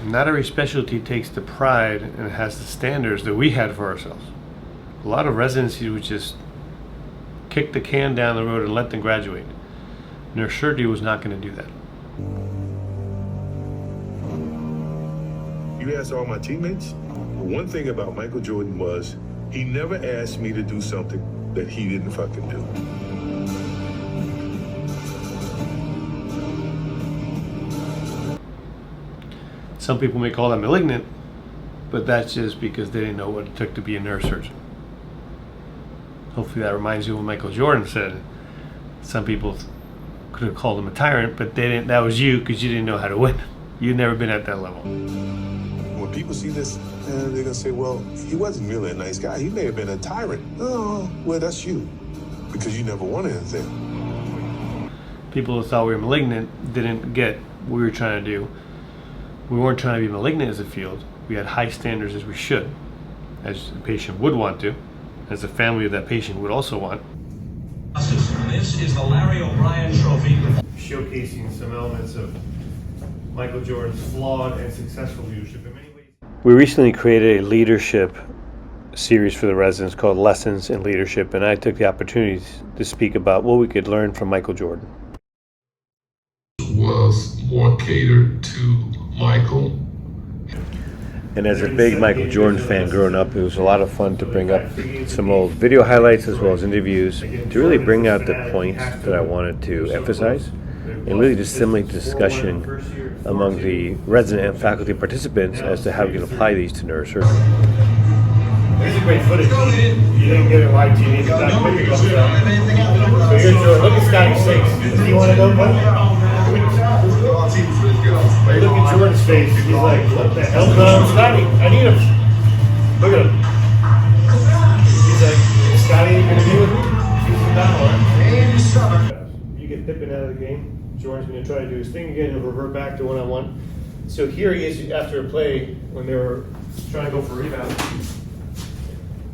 not every specialty takes the pride and has the standards that we had for ourselves. A lot of residencies would just kick the can down the road and let them graduate. Neurosurgery was not going to do that. You ask all my teammates, one thing about Michael Jordan was he never asked me to do something that he didn't fucking do. Some people may call that malignant, but that's just because they didn't know what it took to be a neurosurgeon. Hopefully that reminds you of what Michael Jordan said. Some people could have called him a tyrant, but they didn't. That was you because you didn't know how to win. You'd never been at that level. When people see this, they're gonna say, well, he wasn't really a nice guy. He may have been a tyrant. Oh, well, that's you, because you never won anything. People who thought we were malignant didn't get what we were trying to do. We weren't trying to be malignant as a field. We had high standards as we should, as the patient would want to, as the family of that patient would also want. This is the Larry O'Brien Trophy. Showcasing some elements of Michael Jordan's flawed and successful leadership in many ways. We recently created a leadership series for the residents called Lessons in Leadership, and I took the opportunity to speak about what we could learn from Michael Jordan. Was more catered to Michael. And as a big Michael Jordan fan growing up, it was a lot of fun to bring up some old video highlights as well as interviews to really bring out the points that I wanted to emphasize and really just stimulate discussion among the resident and faculty participants as to how we can apply these to neurosurgery. Here's a great footage. You didn't get it live TV, but that quickly comes out. So here's Jordan. Look at Scotty's face. Does he want to go, buddy? Look at Jordan's face. He's like, what the hell? Scotty, I need him. Look at him. He's like, Scotty, you gonna be with me? He's not one. You get Pippen out of the game. Jordan's gonna try to do his thing again and revert back to one-on-one. So here he is after a play when they were trying to go for a rebound.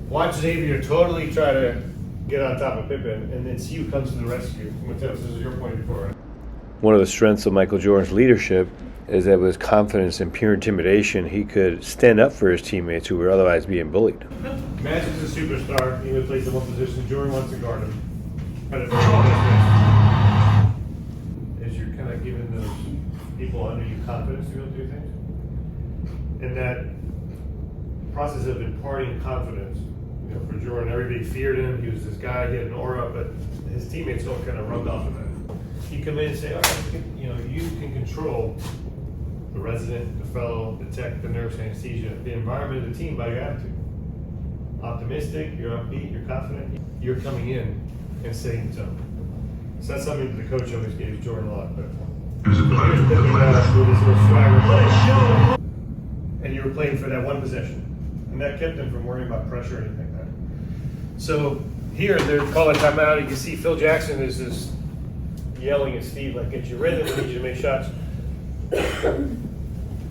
Watch Xavier totally try to get on top of Pippen, and then CU comes to the rescue. This is your point before. One of the strengths of Michael Jordan's leadership is that with his confidence and pure intimidation, he could stand up for his teammates who were otherwise being bullied. Magic's a superstar. He would play the one position. Jordan wants to guard him. As you're kind of giving those people under you confidence to go do things. And that process of imparting confidence, for Jordan, everybody feared him. He was this guy. He had an aura, but his teammates all kind of rubbed off of that. You come in and say, all right, you can control the resident, the fellow, the tech, the nurse, anesthesia, the environment of the team by your attitude. Optimistic, you're upbeat, you're confident, you're coming in and setting the tone. So that's something that the coach always gave Jordan a lot of credit for. Here's Pippen with this little swagger play. And you were playing for that one possession. And that kept him from worrying about pressure or anything like that. So here, they're calling timeout. You can see Phil Jackson is just yelling at Steve, like, get your rhythm, we need you to make shots.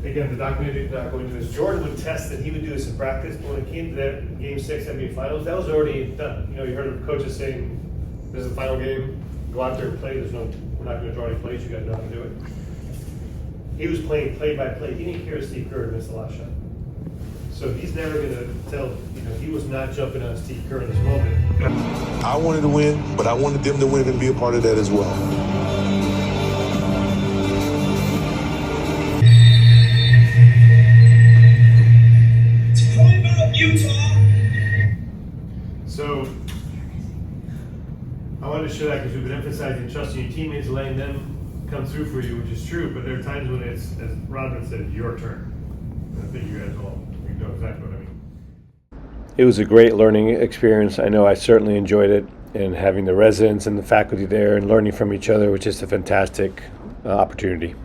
Again, the documentary not going into this. Jordan would test that he would do this in practice, but when it came to that game 6 NBA Finals, that was already done. You heard of coaches saying, this is the final game, go out there and play. We're not going to draw any plays, you guys know how to do it. He was playing play by play. He didn't care if Steve Kerr missed the last shot. So he's never going to tell, he was not jumping on Steve Kerr in this moment. I wanted to win, but I wanted them to win and be a part of that as well. It's all about Utah. So I wanted to show that because we've been emphasizing trusting your teammates, letting them come through for you, which is true, but there are times when it's, as Rodman said, your turn. I think you guys all know exactly what I mean. It was a great learning experience. I know I certainly enjoyed it, and having the residents and the faculty there and learning from each other was just a fantastic opportunity.